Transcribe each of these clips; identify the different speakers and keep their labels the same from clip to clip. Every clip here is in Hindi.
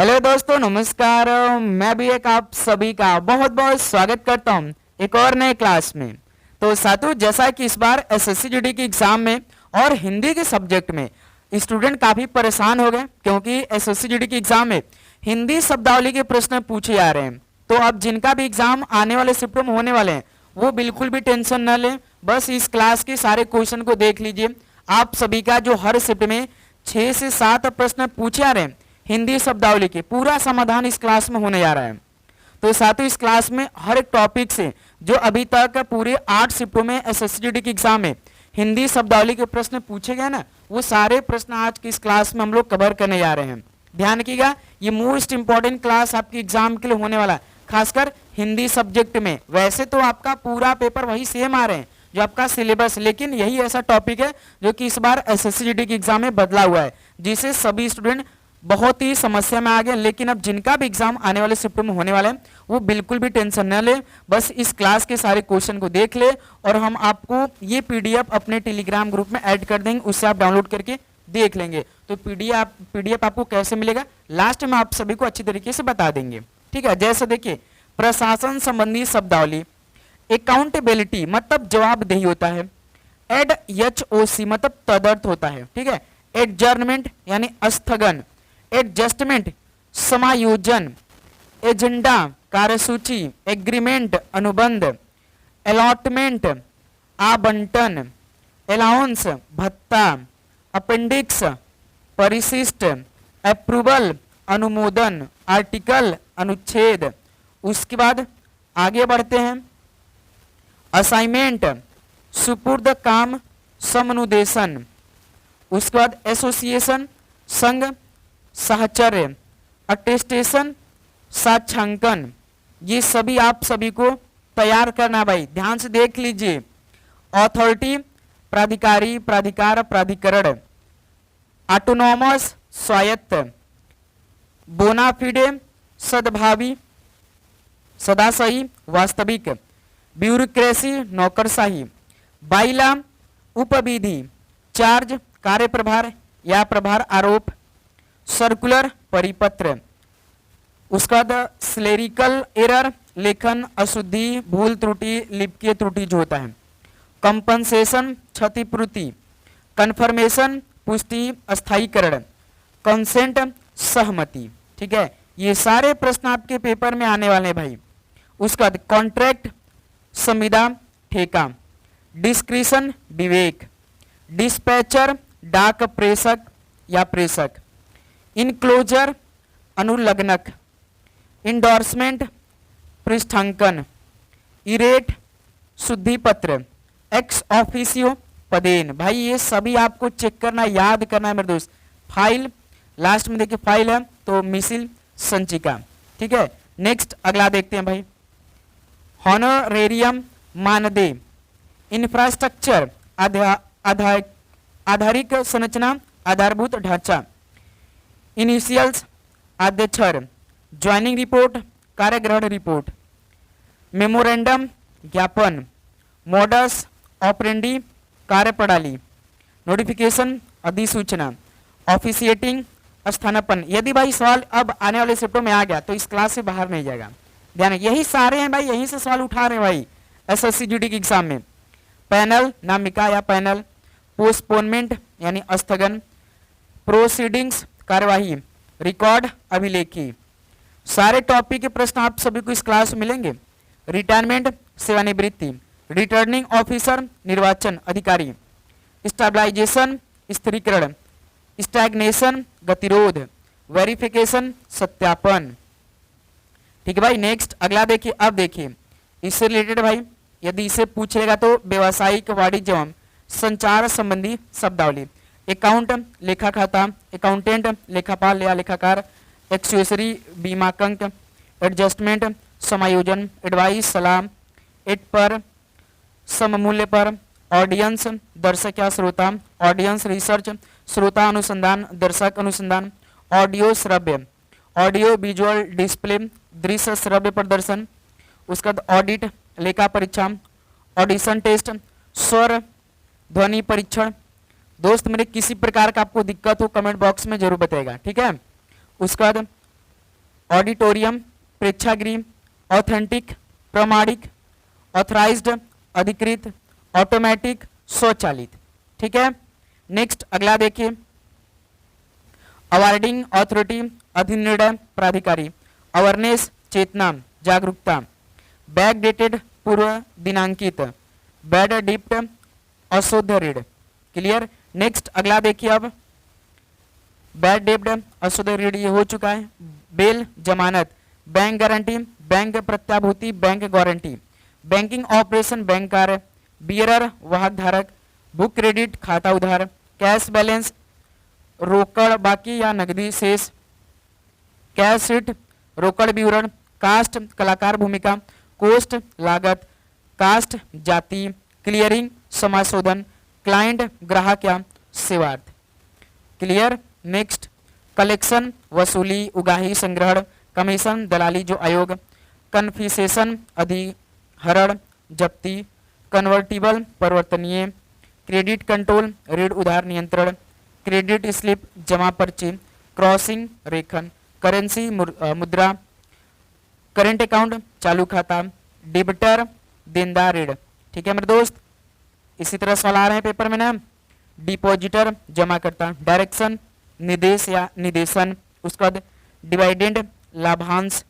Speaker 1: हेलो दोस्तों, नमस्कार। मैं भी एक आप सभी का बहुत बहुत स्वागत करता हूं एक और नए क्लास में। तो साथियों, जैसा कि इस बार एसएससी जीडी की एग्जाम में और हिंदी के सब्जेक्ट में स्टूडेंट काफी परेशान हो गए, क्योंकि एसएससी जीडी की एग्जाम में हिंदी शब्दावली के प्रश्न पूछे जा रहे हैं। तो अब जिनका भी एग्जाम आने वाले शिफ्ट में होने वाले हैं वो बिल्कुल भी टेंशन न लें, बस इस क्लास के सारे क्वेश्चन को देख लीजिए। आप सभी का जो हर शिफ्ट में 6 से 7 प्रश्न पूछे जा रहे हैं हिंदी शब्दावली के, पूरा समाधान इस क्लास में होने जा रहा है। तो साथियों, इस क्लास में हर एक टॉपिक से जो अभी तक पूरे 8 शिफ्टों में एसएससी जीडी की एग्जाम में हिंदी शब्दावली के प्रश्न पूछे गए ना, वो सारे प्रश्न आज की इस क्लास में हम लोग कवर करने जा रहे हैं। ध्यान रखिएगा, ये मोस्ट इंपॉर्टेंट क्लास आपकी एग्जाम के लिए होने वाला है, खासकर हिंदी सब्जेक्ट में। वैसे तो आपका पूरा पेपर वही सेम आ रहे हैं जो आपका सिलेबस, लेकिन यही ऐसा टॉपिक है जो कि इस बार एसएससी जीडी की एग्जाम में बदला हुआ है, जिसे सभी स्टूडेंट बहुत ही समस्या में आ गए। लेकिन अब जिनका भी एग्जाम आने वाले शिफ्ट में होने वाले हैं वो बिल्कुल भी टेंशन न ले, बस इस क्लास के सारे क्वेश्चन को देख ले। और हम आपको ये पीडीएफ अपने टेलीग्राम ग्रुप में ऐड कर देंगे, उससे आप डाउनलोड करके देख लेंगे। तो पीडीएफ आपको कैसे मिलेगा लास्ट में आप सभी को अच्छी तरीके से बता देंगे, ठीक है। जैसे देखिए, प्रशासन संबंधी शब्दावली, अकाउंटेबिलिटी मतलब जवाबदेही होता है, एडएचओसी मतलब तदर्थ होता है, ठीक है। एडजर्नमेंट यानी स्थगन, एडजस्टमेंट समायोजन, एजेंडा कार्यसूची, एग्रीमेंट अनुबंध, अलॉटमेंट आवंटन, अलाउंस भत्ता, अपेंडिक्स परिशिष्ट, अप्रूवल अनुमोदन, आर्टिकल अनुच्छेद। उसके बाद आगे बढ़ते हैं, असाइनमेंट सुपुर्द काम समनुदेशन। उसके बाद एसोसिएशन संघ साहचर्य, अटेस्टेशन साक्षांकन। ये सभी आप सभी को तैयार करना भाई, ध्यान से देख लीजिए। अथॉरिटी प्राधिकारी, प्राधिकार, प्राधिकरण, ऑटोनॉमस स्वायत्त, बोनाफिडे सद्भावी, सदासही वास्तविक, ब्यूरोक्रेसी नौकरशाही, बाइला उपविधि, चार्ज कार्यप्रभार या प्रभार आरोप, सर्कुलर परिपत्र। उसका बाद क्लेरिकल एरर लेखन अशुद्धि, भूल त्रुटि, लिपिकीय त्रुटि जो होता है, कंपनसेशन क्षतिपूर्ति, कन्फर्मेशन पुष्टि स्थायीकरण, कंसेंट सहमति, ठीक है। ये सारे प्रश्न आपके पेपर में आने वाले हैं भाई। उसका बाद कॉन्ट्रैक्ट संविदा ठेका, डिस्क्रिशन विवेक, डिस्पैचर डाक प्रेषक या प्रेषक, इनक्लोजर अनुलग्नक, इंडोर्समेंट पृष्ठांकन, इरेट शुद्धि पत्र, एक्स ऑफिसियो पदेन। भाई ये सभी आपको चेक करना, याद करना है मेरे दोस्त। फाइल लास्ट में देखिए, फाइल है तो मिसिल संचिका, ठीक है। नेक्स्ट अगला देखते हैं भाई, हॉनरेरियम मानदेय, इंफ्रास्ट्रक्चर आधारिक संरचना, आधारभूत ढांचा, इनिशियल्स आद्यक्षर, ज्वाइनिंग रिपोर्ट, कार्यग्रहण रिपोर्ट, मेमोरेंडम ज्ञापन, मॉडस ऑपरेंडी कार्यप्रणाली, नोटिफिकेशन अधिसूचना, ऑफिशिएटिंग स्थानापन्न। यदि भाई सवाल अब आने वाले शिफ्टों में आ गया तो इस क्लास से बाहर नहीं जाएगा, ध्यान। यही सारे हैं भाई, यहीं से सवाल उठा रहे हैं भाई एसएससी जीडी की एग्जाम में। पैनल नामिका या पैनल, पोस्टपोनमेंट यानी स्थगन, प्रोसीडिंग्स कार्यवाही, रिकॉर्ड अभिलेखी। सारे टॉपिक के प्रश्न आप सभी को इस क्लास में मिलेंगे। रिटायरमेंट सेवानिवृत्ति, रिटर्निंग ऑफिसर निर्वाचन अधिकारी, स्टेबलाइजेशन स्थिरीकरण, स्टैग्नेशन गतिरोध, वेरिफिकेशन सत्यापन, ठीक है भाई। नेक्स्ट अगला देखिए, अब देखिए इससे रिलेटेड भाई यदि इसे पूछेगा तो व्यवसायिक वाणिज्य एवं संचार संबंधी शब्दावली, अकाउंट लेखा खाता, अकाउंटेंट लेखापाल या लेखाकार, एक्सुएसरी बीमाकंक, एडजस्टमेंट समायोजन, एडवाइस सलाह, एड पर सममूल्य पर, ऑडियंस दर्शक या श्रोता, ऑडियंस रिसर्च श्रोता अनुसंधान, दर्शक अनुसंधान, ऑडियो श्रव्य, ऑडियो विजुअल डिस्प्ले दृश्य श्रव्य प्रदर्शन। उसका ऑडिट लेखा परीक्षा, ऑडिशन टेस्ट स्वर ध्वनि परीक्षण। दोस्त मेरे किसी प्रकार का आपको दिक्कत हो कमेंट बॉक्स में जरूर बताएगा, ठीक है। उसके बाद ऑडिटोरियम प्रेक्षागृह, ऑथेंटिक प्रमाणिक, ऑथराइज्ड अधिकृत, ऑटोमेटिक स्वचालित। ठीक है, नेक्स्ट अगला देखिए, अवार्डिंग अथॉरिटी अधिनिर्णय प्राधिकारी, अवेयरनेस चेतना जागरूकता, बैक डेटेड पूर्व दिनांकित, बैड डिप्ट अशुद्ध ऋण। क्लियर। नेक्स्ट अगला देखिए, अब बैड डेप्ट अशुद्ध ऋण ये हो चुका है। बेल जमानत, बैंक गारंटी, बैंक प्रत्याभूति, bank guarantee, banking operation bank कार्य, बियरर वाहक धारक, बुक क्रेडिट खाता उधार, कैश बैलेंस रोकड़ बाकी या नकदी शेष, कैश शीट रोकड़ विवरण, कास्ट कलाकार भूमिका, कोस्ट लागत, कास्ट जाति, क्लियरिंग समाशोधन, क्लाइंट ग्राहक या सेवार्थ। क्लियर। नेक्स्ट कलेक्शन वसूली, उगाही संग्रहण, कमीशन दलाली जो आयोग, कन्फिसेशन अधिहरण जब्ती, कन्वर्टिबल परिवर्तनीय, क्रेडिट कंट्रोल ऋण उधार नियंत्रण, क्रेडिट स्लिप जमा पर्ची, क्रॉसिंग रेखन, करेंसी मुद्रा, करेंट अकाउंट चालू खाता, डिबिटर देनदार ऋण। ठीक है मेरे दोस्त, इसी तरह सवाल आ रहे हैं पेपर में ना, डिपॉजिटर जमा करता, डायरेक्शन निर्देश या निदेशन, उसके बाद डिवाइडेंड लाभांश,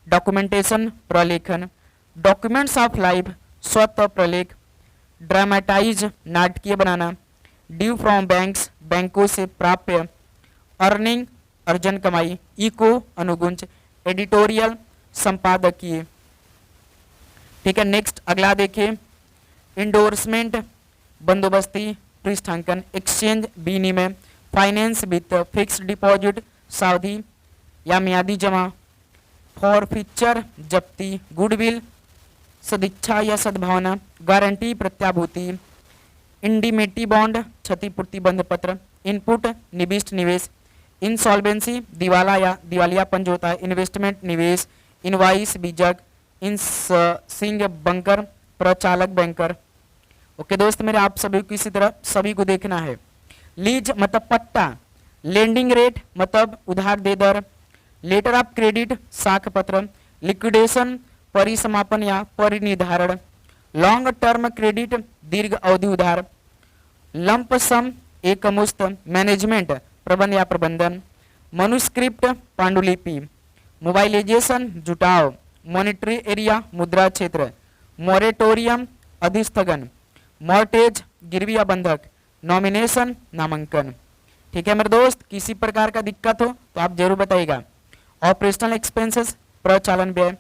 Speaker 1: डॉक्यूमेंटेशन प्रलेखन, डॉक्यूमेंट्स ऑफ लाइफ स्वतः प्रलेख, ड्रामेटाइज नाटकीय बनाना, ड्यू फ्रॉम बैंक्स बैंकों से प्राप्य, अर्निंग अर्जन कमाई, इको अनुगुंज, एडिटोरियल संपादकीय। ठीक है, नेक्स्ट अगला देखिए, इंडोर्समेंट बंदोबस्ती पृष्ठांकन, एक्सचेंज विनिमय, फाइनेंस वित्त, फिक्स्ड डिपॉजिट सावधि या मियादी जमा, फॉरफीचर जब्ती, गुडविल सदिच्छा या सद्भावना, गारंटी प्रत्याभूति, इंडिमेटी बॉन्ड क्षतिपूर्ति बंध पत्र, इनपुट निविष्ट निवेश, इंसॉल्वेंसी दिवाला या दिवालियापन जो होता है, इन्वेस्टमेंट निवेश, इनवाइस बीजक, सिंह बंकर प्रचालक बैंकर। ओके दोस्त मेरे, आप सभी को इसी तरह सभी को देखना है। लीज मतलब पट्टा, लेंडिंग रेट मतलब उधार दे दर, लेटर ऑफ क्रेडिट साख पत्र, लिक्विडेशन परिसमापन या परिनिर्धारण, लॉन्ग टर्म क्रेडिट दीर्घ अवधि उधार, लंप सम एकमुश्त, मैनेजमेंट प्रबंध या प्रबंधन, मनुस्क्रिप्ट पांडुलिपि, मोबाइलाइजेशन जुटाव, मॉनिटरी एरिया मुद्रा क्षेत्र, मोरेटोरियम अधिस्थगन, मॉर्टेज गिरवी या बंधक, नॉमिनेशन नामांकन। ठीक है मेरे दोस्त, किसी प्रकार का दिक्कत हो तो आप जरूर बताइएगा। ऑपरेशनल एक्सपेंसेस प्रचालन व्यय,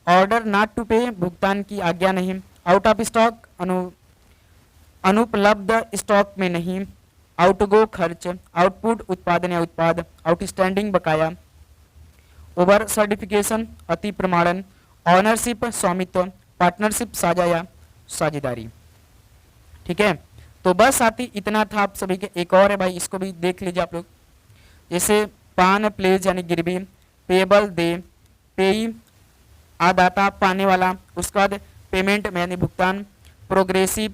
Speaker 1: ऑर्डर नॉट टू पे भुगतान की आज्ञा नहीं, आउट ऑफ स्टॉक अनुपलब्ध स्टॉक में नहीं, आउटगो खर्च, आउटपुट उत्पादन या उत्पाद, आउटस्टैंडिंग बकाया, ओवर सर्टिफिकेशन अति प्रमाणन, ऑनरशिप स्वामित्व, पार्टनरशिप साझा या साझेदारी। ठीक है, तो बस साथी इतना था आप सभी के। एक और है भाई, इसको भी देख लीजिए आप लोग, जैसे पान प्लेज यानी गिरवी, पेबल दे, पेई आदाता पाने वाला, उसके बाद पेमेंट यानी भुगतान, प्रोग्रेसिव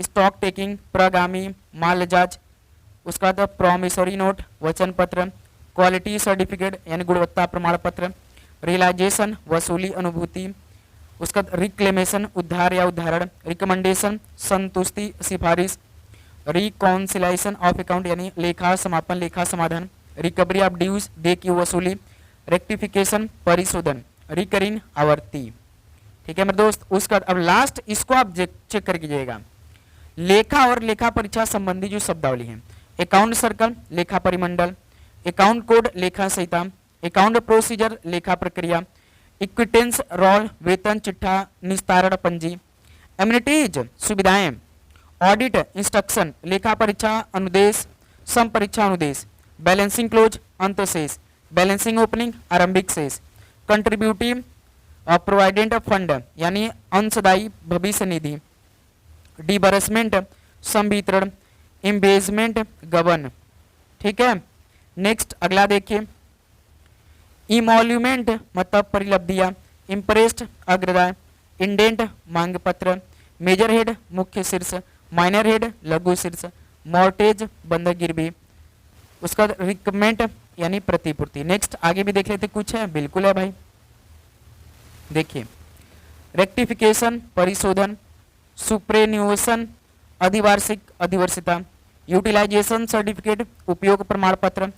Speaker 1: स्टॉक टेकिंग प्रगामी माल जांच, उसका बाद प्रॉमिसरी नोट वचन पत्र, क्वालिटी सर्टिफिकेट यानी गुणवत्ता प्रमाण पत्र, रियलाइजेशन वसूली अनुभूति, उसका रिक्लेमेशन उद्धार या उदाहरण, रिकमेंडेशन संतुष्टि सिफारिश, रिकॉन्सिलाइजेशन ऑफ अकाउंट यानी लेखा समापन लेखा समाधान, रिकवरी ऑफ ड्यूज दे की वसूली, रेक्टिफिकेशन परिशोधन, रिकरिंग आवर्ती। ठीक है मेरे दोस्त, उसका अब लास्ट इसको आप चेक कर कीजिएगा, लेखा और लेखा परीक्षा संबंधी जो शब्दावली है, अकाउंट सर्कल लेखा परिमंडल, अकाउंट कोड लेखा संहिता, अकाउंट प्रोसीजर लेखा प्रक्रिया, इक्विटेंस रोल वेतन चिट्ठा निस्तारण पंजी, एम्यूनिटीज सुविधाएं, ऑडिट इंस्ट्रक्शन लेखा परीक्षा अनुदेश सम परीक्षा अनुदेश, बैलेंसिंग क्लोज अंत शेष, बैलेंसिंग ओपनिंग आरंभिक शेष, कंट्रीब्यूटिव प्रोविडेंट फंड यानी अंशदायी भविष्य निधि, डिबर्समेंट संवितरण, इम्बेजमेंट गबन। ठीक है, नेक्स्ट अगला देखिए, इमोल्यूमेंट मतलब परिलब्धियां, इम्प्रेस्ड अग्रदाय, इंडेंट मांग पत्र, मेजर हेड मुख्य शीर्ष, माइनर हेड लघु शीर्ष, मॉर्टेज बंधक गिरवी, उसका रिकमेंट यानी प्रतिपूर्ति। नेक्स्ट आगे भी देख लेते, कुछ है, बिल्कुल है भाई। देखिए, रेक्टिफिकेशन परिशोधन, सुप्रेन्यूएशन अधिवार्षिक अधिवर्षिता, यूटिलाइजेशन सर्टिफिकेट उपयोग प्रमाण पत्र,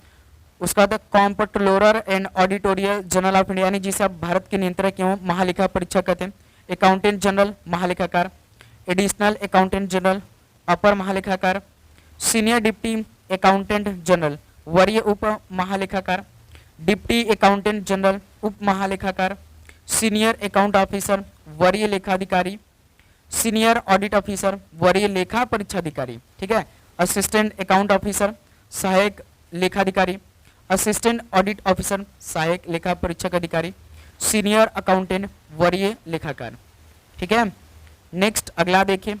Speaker 1: उसका बाद comptroller and auditorial general of India, यानी जिसे आप भारत के नियंत्रक एवं महालेखा परीक्षक कहते हैं, अकाउंटेंट जनरल महालेखाकार, एडिशनल अकाउंटेंट जनरल अपर महालेखाकार, सीनियर डिप्टी अकाउंटेंट जनरल वरीय उप महालेखाकार, डिप्टी अकाउंटेंट जनरल उप महालेखाकार, सीनियर अकाउंट ऑफिसर वरीय लेखाधिकारी, सीनियर ऑडिट ऑफिसर वरीय लेखा परीक्षाधिकारी, ठीक है, असिस्टेंट अकाउंट ऑफिसर सहायक लेखाधिकारी, असिस्टेंट ऑडिट ऑफिसर सहायक लेखा परीक्षक अधिकारी, सीनियर अकाउंटेंट वरीय लेखाकार, ठीक है। नेक्स्ट अगला देखिए,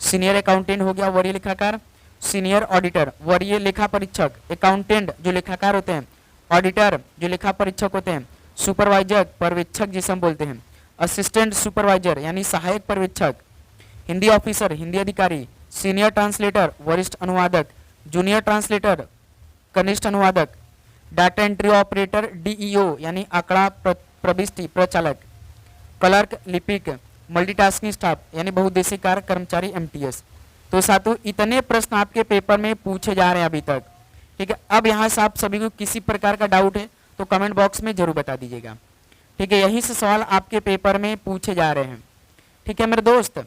Speaker 1: सीनियर अकाउंटेंट हो गया वरीय लेखाकार, सीनियर ऑडिटर वरीय लेखा परीक्षक, अकाउंटेंट जो लेखाकार होते हैं, ऑडिटर जो लेखा परीक्षक होते हैं, सुपरवाइजर पर्यवेक्षक जिसे हम बोलते हैं, असिस्टेंट सुपरवाइजर यानी सहायक पर्यवेक्षक, हिंदी ऑफिसर हिंदी अधिकारी, सीनियर ट्रांसलेटर वरिष्ठ अनुवादक, जूनियर ट्रांसलेटर कनिष्ठ अनुवादक, डाटा एंट्री ऑपरेटर डीईओ यानी आंकड़ा प्रविष्टि प्रचालक, क्लर्क लिपिक, मल्टीटास्किंग स्टाफ यानी बहुउद्देशीय कार्य कर्मचारी एमटीएस। तो साथियों इतने प्रश्न आपके पेपर में पूछे जा रहे हैं अभी तक, ठीक है। अब यहाँ से आप सभी को किसी प्रकार का डाउट है तो कमेंट बॉक्स में जरूर बता दीजिएगा, ठीक है। यही से सवाल आपके पेपर में पूछे जा रहे हैं, ठीक है मेरे दोस्त।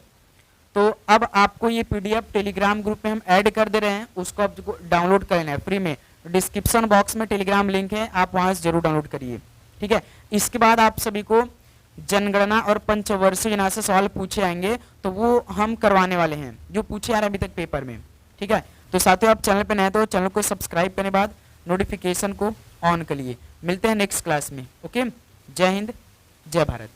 Speaker 1: तो अब आपको ये पीडीएफ टेलीग्राम ग्रुप में हम ऐड कर दे रहे हैं, उसको आप डाउनलोड कर लेना है फ्री में। डिस्क्रिप्शन बॉक्स में टेलीग्राम लिंक है, आप वहां से जरूर डाउनलोड करिए, ठीक है। इसके बाद आप सभी को जनगणना और पंचवर्षीय योजना से सवाल पूछे आएंगे, तो वो हम करवाने वाले हैं जो पूछे आ रहे हैं अभी तक पेपर में, ठीक है। तो साथियों आप चैनल पर नए तो चैनल को सब्सक्राइब करने बाद नोटिफिकेशन को ऑन करिए। मिलते हैं नेक्स्ट क्लास में, ओके। जय हिंद, जय भारत।